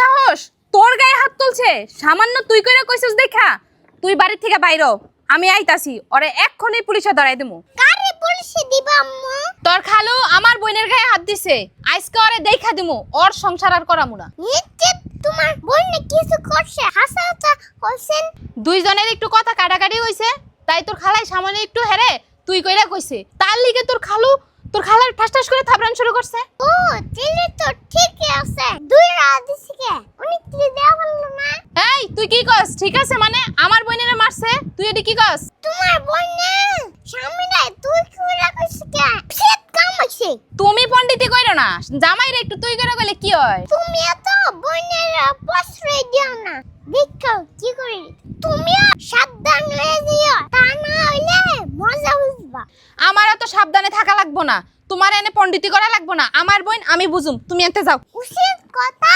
সাহস তোর গায়ে হাত তুলছে সামান্য তুই কইরা কইছস দেখা তুই বাড়ি থেকে বাইরো আমি আইতাছি ওরে এক্ষুনি পুলিশে ধরাই দেবো কারে পুলিশে দিবা আম্মু তোর খালু আমার বোনের গায়ে হাত দিছে আজকে ওরে দেখা দিমু ওর সংসার আর করামু না নিশ্চিত তোমার বোন কিছু করছে হাসা হাসা করছেন দুইজনের একটু কথা কাটাকাটি হইছে তাই তোর খালাই সামনে একটু হেরে তুই কইরা কইছে তার লিগে তোর খালার ঠাস করে থাবরান শুরু করছে ও দিলে তো ঠিকই আছে দুই রাত দিছে কে উনি কি দেয়া বললো না এই তুই কি কস ঠিক আছে মানে আমার বোনেরে মারছে তুই এডি কি কস তোমার বোন না সামনে তুই কুড়া কইছিস কে ফেট কামাইছে তুমি পণ্ডিতি কইরো না জামাইরে একটু তুই করে কইলে কি হয় তুমি এত বোনের প্রশ্রয় দিও না দেখো কি করি তুমি সাবধান হয়ে দিও তা না হইলে মজা বুঝবা আমার এত সাবধানে থাকা লাগবো না তোমার এনে পণ্ডিতি করা লাগবো না আমার বোন আমি বুঝুম তুমি এতে যাও উচিত কথা